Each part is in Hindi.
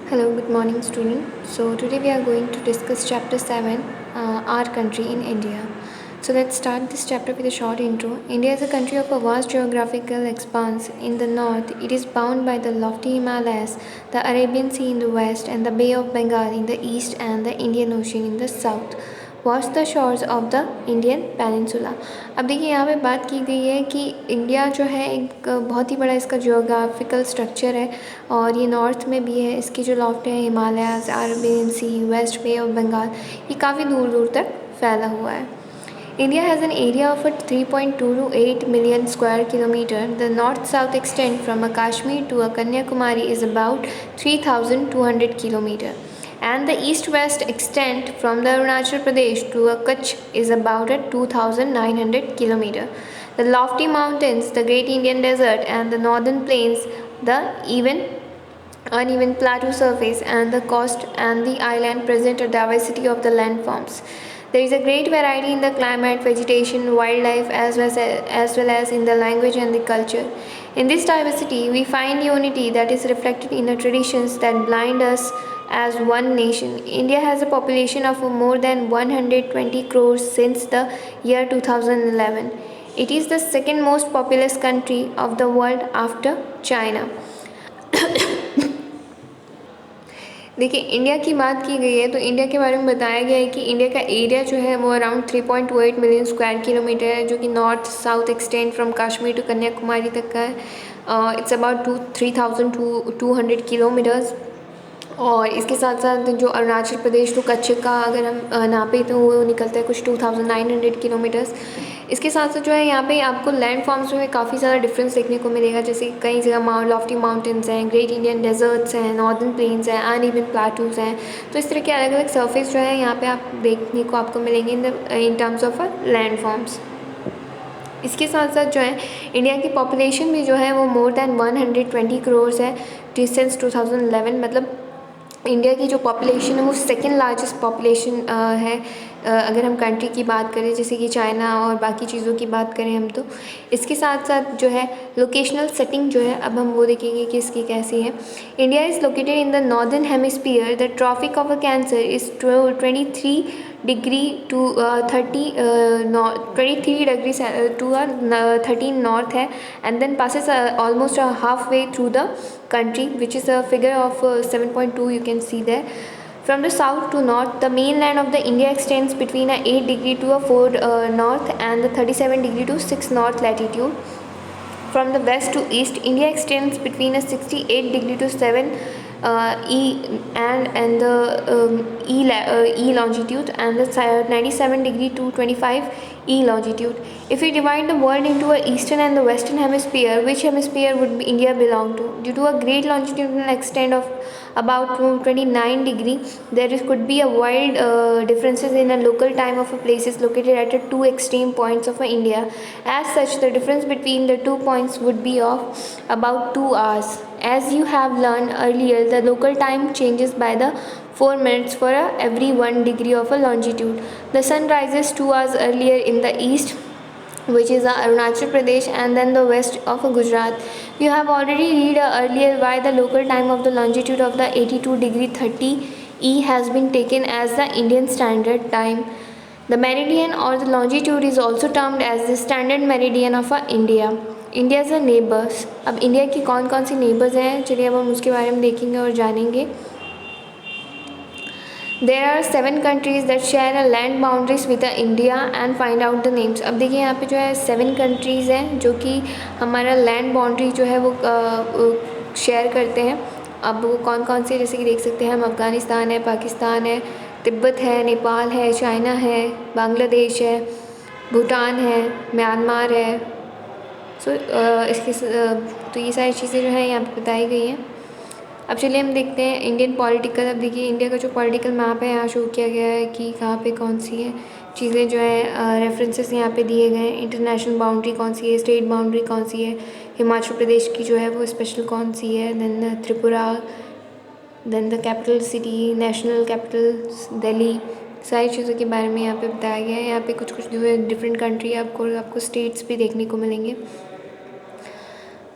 Hello, good morning, student. So today we are going to discuss chapter 7, our country in India. So let's start this chapter with a short intro. India is a country of a vast geographical expanse. In the north, it is bound by the lofty Himalayas, the Arabian Sea in the west, and the Bay of Bengal in the east, and the Indian Ocean in the south. Watch the shores of the Indian peninsula. अब देखिए यहाँ पे बात की गई है कि इंडिया जो है एक बहुत ही बड़ा इसका जियोग्राफिकल स्ट्रक्चर है और ये नॉर्थ में भी है। इसकी जो लॉफ्ट है Himalayas, Arabian sea, west bay of Bengal, ये काफ़ी दूर दूर तक फैला हुआ है। India has an area of 3.228 million square kilometer. The north-south extent from a Kashmir to a Kanyakumari is about 3,200 kilometer, and the east-west extent from the Arunachal Pradesh to a Kutch is about 2,900 kilometer. The lofty mountains, the Great Indian Desert, and the northern plains, the uneven plateau surface, and the coast and the island present a diversity of the landforms. There is a great variety in the climate, vegetation, wildlife, as well as in the language and the culture. In this diversity, we find unity that is reflected in the traditions that bind us as one nation. India has a population of more than 120 crores since the year 2011. It is the second most populous country of the world after China. देखिए, इंडिया की बात की गई है तो इंडिया के बारे में बताया गया है कि इंडिया का एरिया जो है वो अराउंड 3.28 मिलियन स्क्वायर किलोमीटर है, जो कि north south extend from Kashmir to Kanyakumari तक का है। It's about 3,200 kilometres. और इसके साथ साथ जो अरुणाचल प्रदेश टू कच्छ का अगर हम नापे तो वो निकलता है कुछ 2,900 किलोमीटर्स। इसके साथ साथ जो है यहाँ पे आपको लैंड फॉर्म्स में काफ़ी ज़्यादा डिफरेंस देखने को मिलेगा, जैसे कई जगह लॉफ्टी माउंटेन्स हैं, ग्रेट इंडियन डेजर्ट्स हैं, नॉर्दर्न प्लेन्स हैं, अनइवन प्लाटूज़ हैं। तो इस तरह के अलग अलग सरफेस जो है यहाँ पे आप देखने को आपको मिलेंगे in terms of land forms. इसके साथ साथ जो है इंडिया की पॉपुलेशन भी जो है वो मोर दैन 120 करोड़ है सिंस 2011। मतलब इंडिया की जो पॉपुलेशन है वो सेकेंड लार्जेस्ट पॉपुलेशन है अगर हम कंट्री की बात करें, जैसे कि चाइना और बाकी चीज़ों की बात करें हम तो। इसके साथ साथ जो है लोकेशनल सेटिंग जो है अब हम वो देखेंगे कि इसकी कैसी है। India is located in the northern hemisphere. The tropic of a Cancer is 23 degree to 23 degree to 13 north है, and then passes almost half way through the country, which is a figure of 7.2 you can see there. From the south to north, the mainland of the India extends between 8 degree to 4 north and the 37 degree to 6 north latitude. From the west to east, India extends between 68 degree to 7 E and the E longitude, and the 97 degree to 25 E longitude. If we divide the world into a eastern and the western hemisphere, which hemisphere would be India belong to? Due to a great longitudinal extent of about 29 degree, could be a wide differences in the local time of a places located at the two extreme points of India. As such, the difference between the 2 points would be of about 2 hours. As you have learned earlier, the local time changes by the 4 minutes for every 1 degree of a longitude. The sun rises 2 hours earlier in the east, which is Arunachal Pradesh, and then the west of Gujarat. You have already read earlier why the local time of the longitude of the 82 degree 30 E has been taken as the Indian standard time. The meridian or the longitude is also termed as the standard meridian of India. India is neighbours. अब इंडिया की कौन कौन सी नेबर्स हैं, चलिए अब हम उसके बारे में देखेंगे और जानेंगे। There are 7 countries that share a land boundaries with India and find out the names. अब देखिए यहाँ पे जो है 7 कंट्रीज़ हैं जो कि हमारा लैंड बाउंड्री जो है वो शेयर करते हैं। अब वो कौन कौन से, जैसे कि देख सकते हैं हम, अफ़गानिस्तान है, पाकिस्तान है, तिब्बत है, नेपाल है, चाइना है, बांग्लादेश है, भूटान है, म्यांमार है। तो ये सारी चीज़ें जो है यहाँ पे बताई गई हैं। अब चलिए हम देखते हैं इंडियन पॉलिटिकल। अब देखिए इंडिया का जो पॉलिटिकल मैप है यहाँ शो किया गया है कि कहाँ पे कौन सी है चीज़ें जो है, रेफरेंसेस यहाँ पे दिए गए हैं। इंटरनेशनल बाउंड्री कौन सी है, स्टेट बाउंड्री कौन सी है, हिमाचल प्रदेश की जो है वो स्पेशल कौन सी है, then Tripura, then the capital city, national capital Delhi, सारी चीज़ों के बारे में यहाँ पे बताया गया है। यहाँ पे कुछ जो है डिफरेंट कंट्री आपको स्टेट्स भी देखने को मिलेंगे।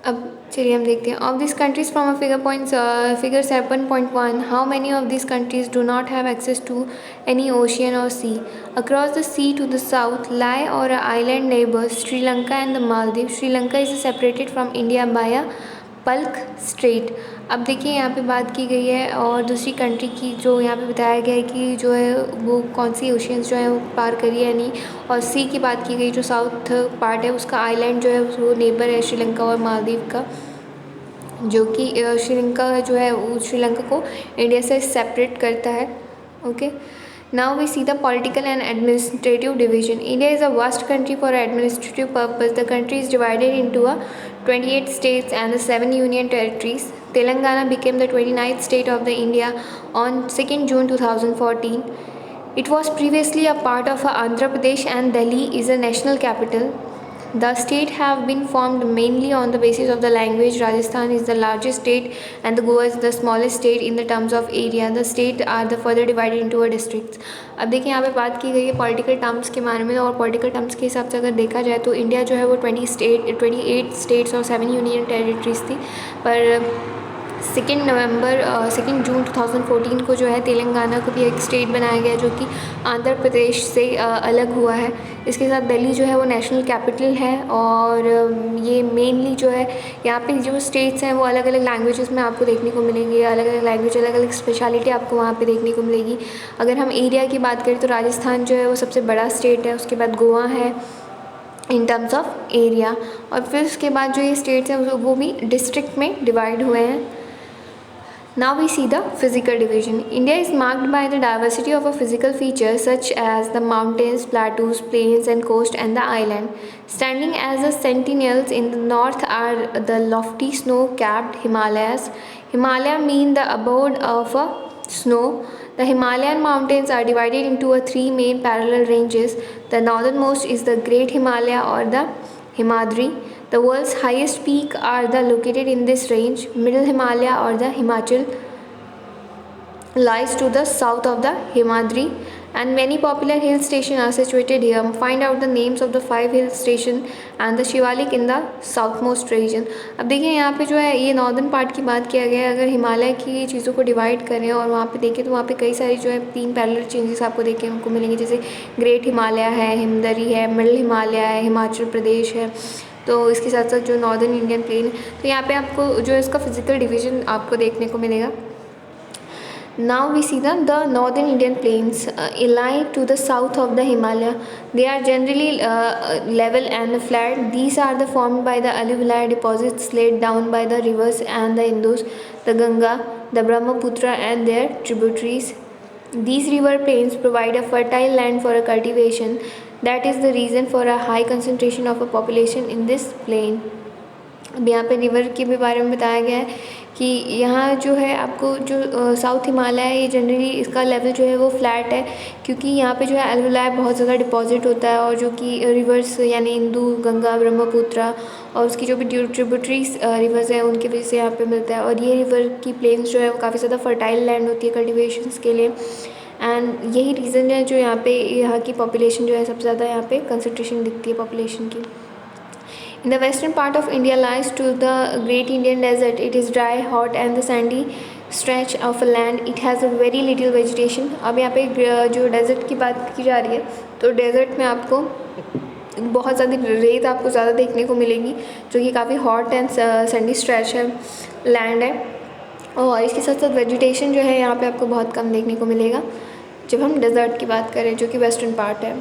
अब चलिए हम देखते हैं of this countries from a figure 7.1 how many of this countries do not have access to any ocean और sea across the sea to the south lie और island neighbours Sri Lanka and the Maldives Sri Lanka is separated from India by a Palk strait. अब देखिए यहाँ पे बात की गई है और दूसरी कंट्री की जो यहाँ पे बताया गया है कि जो है वो कौन सी ओशियंस जो है वो पार करी है नहीं, और सी की बात की गई जो साउथ पार्ट है उसका आइलैंड जो है वो नेबर है श्रीलंका और मालदीव का, जो कि श्रीलंका जो है वो श्रीलंका को इंडिया से सेपरेट करता है। Okay, now we see the political and administrative division. India is a vast country. For administrative purpose, the country is divided into a 28 states and the 7 union territories. Telangana became the 29th state of the India on 2nd June 2014. It was previously a part of Andhra Pradesh and Delhi is a national capital. The state have been formed mainly on the basis of the language. Rajasthan is the largest state and the Goa is the smallest state in the terms of area. The state are the further divided into a districts. अब देखिए यहाँ पे बात की गई है पॉलिटिकल टर्म्स के बारे में, और पॉलिटिकल टर्म्स के हिसाब से अगर देखा जाए तो इंडिया जो है वो 28 स्टेट्स और 7 यूनियन टेरिटरीज थी, पर 2 जून 2014 को जो है तेलंगाना को भी एक स्टेट बनाया गया जो कि आंध्र प्रदेश से अलग हुआ है। इसके साथ दिल्ली जो है वो नेशनल कैपिटल है, और ये मेनली जो है यहाँ पे जो स्टेट्स हैं वो अलग अलग लैंग्वेजेस में आपको देखने को मिलेंगी, अलग अलग लैंग्वेज अलग अलग स्पेशलिटी आपको वहाँ पे देखने को मिलेगी। अगर हम एरिया की बात करें तो राजस्थान जो है वो सबसे बड़ा स्टेट है, उसके बाद गोवा है इन टर्म्स ऑफ एरिया, और फिर उसके बाद जो ये स्टेट्स हैं वो भी डिस्ट्रिक्ट में डिवाइड हुए हैं। Now we see the physical division. India is marked by the diversity of physical features such as the mountains, plateaus, plains and coast and the island. Standing as the sentinels in the north are the lofty snow-capped Himalayas. Himalaya mean the abode of snow. The Himalayan mountains are divided into three main parallel ranges. The northernmost is the Great Himalaya or the Himadri. The world's highest peak are located in this range. Middle Himalaya or the Himachal lies to the south of the Himadri, and many popular hill stations are situated here. Find out the names of the 5 hill station and the Shivalik in the southmost region. अब देखिए यहाँ पे जो है ये नॉर्दर्न पार्ट की बात किया गया है। अगर हिमालय की चीज़ों को डिवाइड करें और वहाँ पे देखें तो वहाँ पे कई सारी जो है 3 पैरेलल चेंजेस आपको देखने को मिलेंगे, जैसे ग्रेट हिमालय है, हिमदरी है, मिडिल हिमालय है, हिमाचल प्रदेश है। तो इसके साथ साथ जो नॉर्दर्न इंडियन प्लेन है, तो यहाँ पे आपको जो इसका फिजिकल डिवीजन आपको देखने को मिलेगा। Now we see the northern Indian plains lie to the south of the Himalaya. They are generally level and flat. These are formed by the alluvial deposits laid down by the rivers and the Indus, the Ganga, the Brahmaputra and their tributaries. These river plains provide a fertile land for a cultivation. That is the reason for a high concentration of a population in this plain. अब यहाँ पे रिवर के भी बारे में बताया गया है कि यहाँ जो है आपको जो साउथ हिमालय है ये जनरली इसका लेवल जो है वो फ्लैट है, क्योंकि यहाँ पे जो है एल्वुलाई बहुत ज़्यादा डिपॉजिट होता है, और जो कि रिवर्स यानी इंदु, गंगा, ब्रह्मपुत्र और उसकी जो भी ट्रिब्यूटरीज रिवर्स हैं उनकी वजह से यहाँ पे मिलता है। और ये रिवर की प्लेन्स जो है वो काफ़ी ज़्यादा फर्टाइल लैंड होती है कल्टिवेशंस के लिए, एंड यही रीज़न है जो यहाँ की पॉपुलेशन जो है सबसे ज़्यादा यहाँ पे कंसंट्रेशन दिखती है पॉपुलेशन की। In the western part of India lies to the Great Indian Desert. It is dry, hot and the sandy stretch of land. It has a very little vegetation. अब यहाँ पे जो डेजर्ट की बात की जा रही है तो डेजर्ट में आपको बहुत ज़्यादा रेत आपको ज़्यादा देखने को मिलेगी, जो कि काफ़ी हॉट एंड सैंडी स्ट्रेच है लैंड है, और इसके साथ साथ वेजिटेशन जो है यहाँ पे आपको बहुत कम देखने को मिलेगा जब हम डेजर्ट की बात करें जो कि वेस्टर्न पार्ट है।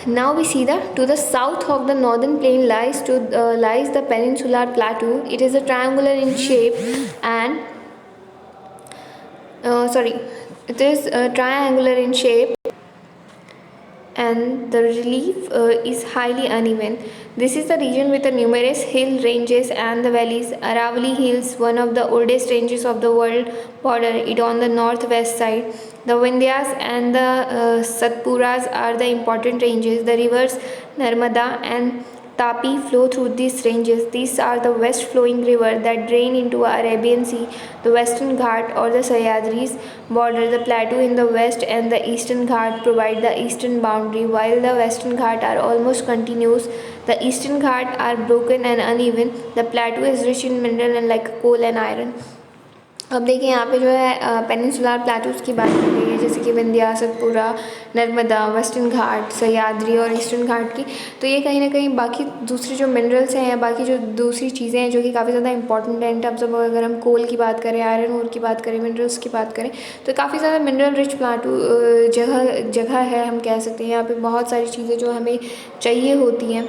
Now we see to the south of the northern plain lies the peninsular plateau. It is a triangular in shape and it is triangular in shape and the relief is highly uneven. This is the region with the numerous hill ranges and the valleys. Aravalli Hills, one of the oldest ranges of the world, border it on the northwest side. The Vindhyas and the Satpuras are the important ranges. The rivers Narmada and Tapi flow through these ranges. These are the west flowing river that drain into Arabian Sea. The Western Ghat or the Sahyadris border the plateau in the west, and the Eastern Ghat provide the eastern boundary. While the Western Ghat are almost continuous, The eastern Ghat are broken and uneven. The plateau is rich in mineral and like coal and iron. अब देखिए यहाँ पे जो है पेनिनसुलर प्लेटूज़ की बात की गई है, जैसे कि विंध्या, सतपुरा, नर्मदा, वेस्टर्न घाट, सह्याद्री और ईस्टर्न घाट की। तो ये कहीं ना कहीं बाकी दूसरी जो मिनरल्स हैं या बाकी जो दूसरी चीज़ें हैं जो कि काफ़ी ज़्यादा इंपॉर्टेंट है इन टर्म्स ऑफ, अगर हम कोल की बात करें, आयरन ओर की बात करें, मिनरल्स की बात करें, तो काफ़ी ज़्यादा मिनरल रिच प्लाटू जगह है, हम कह सकते हैं। यहाँ पर बहुत सारी चीज़ें जो हमें चाहिए होती हैं,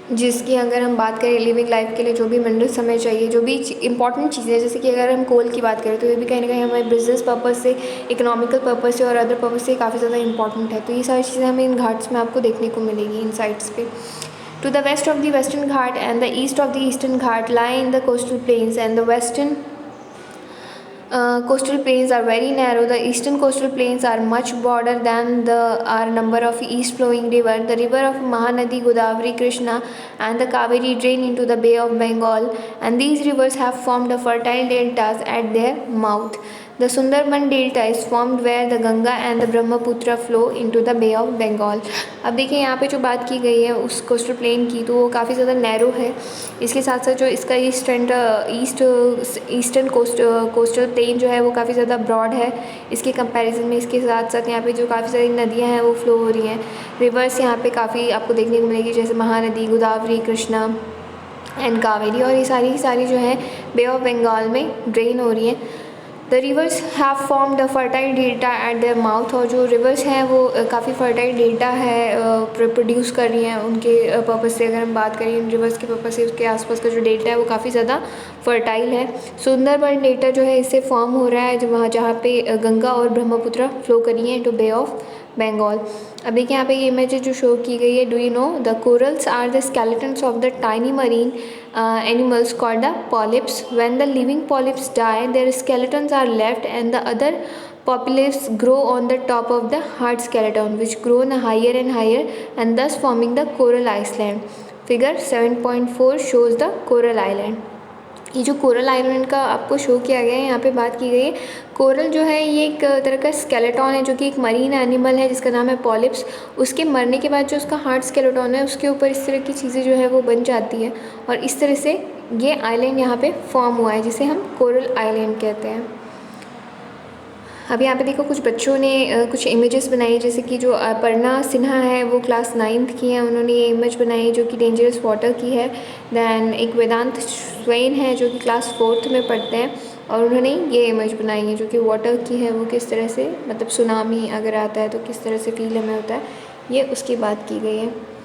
जिसकी अगर हम बात करें लिविंग लाइफ के लिए जो भी मिनरल्स हमें चाहिए, जो भी इंपॉर्टेंट चीज़ें हैं, जैसे कि अगर हम कोल की बात करें तो ये भी कहीं ना कहीं हमारे बिजनेस पर्पज़ से, इकोनॉमिकल पर्पज़ से और अदर पर्पज़ से काफ़ी ज़्यादा इंपॉर्टेंट है। तो ये सारी चीज़ें हमें इन घाट्स में आपको देखने को मिलेगी, इन साइड्स पे। To the west of the western ghat and the east of the eastern ghat lie in the coastal plains and the western coastal plains are very narrow. The eastern coastal plains are much broader than the number of east flowing river. The river of Mahanadi, Godavari, Krishna and the Kaveri drain into the Bay of Bengal, and these rivers have formed a fertile deltas at their mouth. The Sundarban Delta is formed where the Ganga and the Brahmaputra flow into the Bay of Bengal. अब देखिए यहाँ पे जो बात की गई है उस कोस्टल प्लेन की, तो वो काफ़ी ज़्यादा नैरो है। इसके साथ साथ जो इसका ईस्टर्न कोस्टल प्लेन जो है वो काफ़ी ज़्यादा ब्रॉड है इसके कंपैरिजन में। इसके साथ साथ यहाँ पे जो काफ़ी सारी नदियाँ हैं वो फ्लो हो रही हैं, रिवर्स यहाँ पे काफ़ी आपको देखने को मिलेगी, जैसे महानदी, गोदावरी, कृष्णा एंड कावेरी, और ये सारी जो है बे ऑफ बंगाल में ड्रेन हो रही हैं। The reverse have formed the fertile delta eight their mouth, और जो रिवर्स हैं वो काफ़ी फर्टाइल डेल्टा है प्रोड्यूस कर रही हैं उनके पर्पज़ से। अगर हम बात करें इन रिवर्स के पर्पज़ से, उसके आसपास का जो डेल्टा है वो काफ़ी ज़्यादा फर्टाइल है। सुंदरबन डेल्टा जो है इससे फॉर्म हो रहा है जहाँ पे गंगा और ब्रह्मपुत्र फ्लो कर रही हैं टू बे ऑफ बंगाल। अब देखिए यहाँ पे ये इमेज जो शो की गई है, do you know the corals are the skeletons of the tiny marine animals called the polyps. When the living polyps die, their skeletons are left and the other polyps grow on the top of the hard skeleton, which grow higher and higher and thus forming the coral island. Figure 7.4 shows the coral island. ये जो कोरल आइलैंड का आपको शो किया गया है, यहाँ पे बात की गई है, कोरल जो है ये एक तरह का स्केलेटॉन है जो कि एक मरीन एनिमल है जिसका नाम है पॉलिप्स। उसके मरने के बाद जो उसका हार्ड स्केलेटॉन है उसके ऊपर इस तरह की चीज़ें जो है वो बन जाती है, और इस तरह से ये आइलैंड यहाँ पे फॉर्म हुआ है जिसे हम कोरल आइलैंड कहते हैं। अब यहाँ पे देखो कुछ बच्चों ने कुछ इमेजेस बनाई, जैसे कि जो अपर्णा सिन्हा है वो क्लास 9th की है, उन्होंने ये इमेज बनाई जो कि डेंजरस वाटर की है। दैन एक वेदांत स्वैन है जो कि क्लास 4th में पढ़ते हैं, और उन्होंने ये इमेज बनाई है जो कि वाटर की है, वो किस तरह से मतलब सुनामी अगर आता है तो किस तरह से फील हमें होता है, ये उसकी बात की गई है।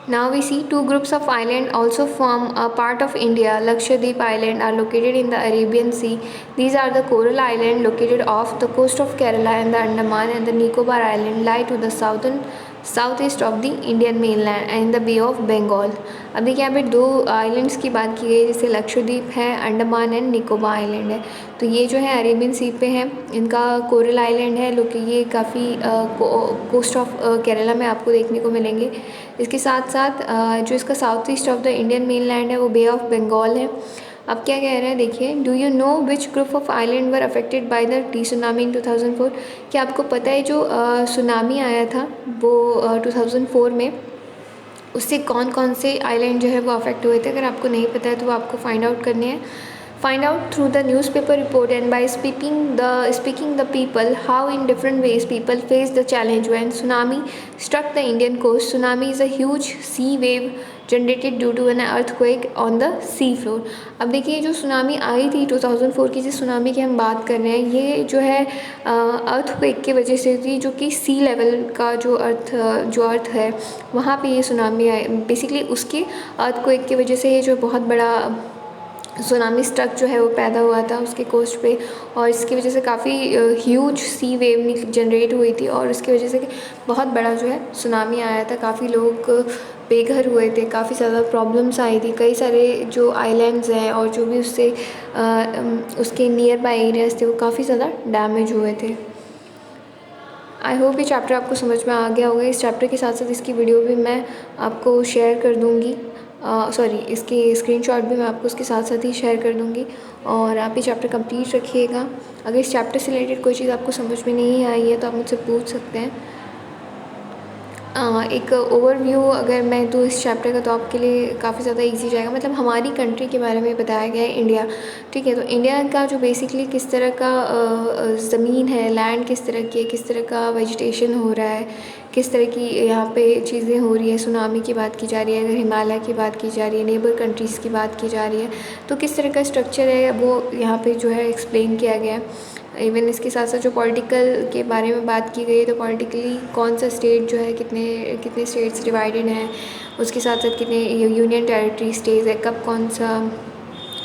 Now we see two groups of islands also form a part of India. Lakshadweep Island are located in the Arabian Sea. These are the Coral Island located off the coast of Kerala and the Andaman, and the Nicobar Island lie to the southeast of the Indian mainland and the Bay of Bengal. अब देखिए यहाँ पे दो आइलैंड्स की बात की गई, जैसे लक्षद्वीप है, अंडमान एंड निकोबार आइलैंड है। तो ये जो है अरेबियन सी पे है, इनका कोरल आइलैंड है, लोग ये काफ़ी कोस्ट ऑफ केरला में आपको देखने को मिलेंगे। इसके साथ साथ जो इसका south east of the Indian mainland है वो बे ऑफ बंगाल है। अब क्या कह रहा है देखिए, do you know which group of island were affected by the tsunami in 2004। क्या आपको पता है जो सुनामी आया था वो 2004 में, उससे कौन कौन से आइलैंड जो है वो अफेक्ट हुए थे? अगर आपको नहीं पता है तो वो आपको फाइंड आउट करने हैं। Find out through the newspaper report and by speaking the people how in different ways people face the challenge when tsunami struck the Indian coast. Tsunami is a huge sea wave generated due to an earthquake on the sea floor. अब देखिए जो सुनामी आई थी 2004 की, जिस सुनामी की हम बात कर रहे हैं, ये जो है अर्थक्वेक की वजह से थी, जो कि सी लेवल का जो अर्थ है वहाँ पे ये सुनामी आई। बेसिकली उसके अर्थक्वेक की वजह से ये जो बहुत बड़ा सुनामी स्ट्रक जो है वो पैदा हुआ था उसके कोस्ट पे, और इसकी वजह से काफ़ी ह्यूज सी वेव जनरेट हुई थी, और इसकी वजह से बहुत बड़ा जो है सुनामी आया था। काफ़ी लोग बेघर हुए थे, काफ़ी ज़्यादा प्रॉब्लम्स आई थी, कई सारे जो आइलैंड्स हैं और जो भी उसके नियर बाई एरियाज थे वो काफ़ी ज़्यादा डैमेज हुए थे। आई होप ये चैप्टर आपको समझ में आ गया होगा। इस चैप्टर के साथ साथ इसकी वीडियो भी मैं आपको शेयर कर दूँगी, इसकी स्क्रीनशॉट भी मैं आपको उसके साथ साथ ही शेयर कर दूँगी, और आप ये चैप्टर कंप्लीट रखिएगा। अगर इस चैप्टर से रिलेटेड कोई चीज़ आपको समझ में नहीं आई है तो आप मुझसे पूछ सकते हैं। एक ओवरव्यू अगर मैं दूँ इस चैप्टर का तो आपके लिए काफ़ी ज़्यादा इजी जाएगा। मतलब हमारी कंट्री के बारे में बताया गया है, इंडिया। ठीक है, तो इंडिया का जो बेसिकली किस तरह का ज़मीन है, लैंड किस तरह की है, किस तरह का वेजिटेशन हो रहा है, किस तरह की यहाँ पे चीज़ें हो रही है, सुनामी की बात की जा रही है, अगर हिमालय की बात की जा रही है, नेबर कंट्रीज़ की बात की जा रही है, तो किस तरह का स्ट्रक्चर है वो यहाँ पे जो है एक्सप्लेन किया गया है। इवन इसके साथ साथ जो पॉलिटिकल के बारे में बात की गई है, तो पॉलिटिकली कौन सा स्टेट जो है, कितने कितने स्टेट्स डिवाइडेड हैं, उसके साथ साथ कितने यूनियन टेरिटरी स्टेट्स है, कब कौन सा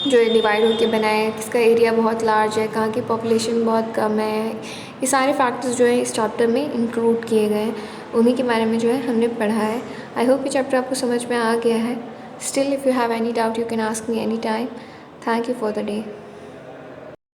जो है डिवाइड होकर बना है, किसका एरिया बहुत लार्ज है, कहाँ की पॉपुलेशन बहुत कम है। ये सारे फैक्टर्स जो है इस चैप्टर में इंक्लूड किए गए हैं, उन्हीं के बारे में जो है हमने पढ़ा है। आई होप ये चैप्टर आपको समझ में आ गया है। Still if you have any doubt you can ask me any time. Thank you for the day.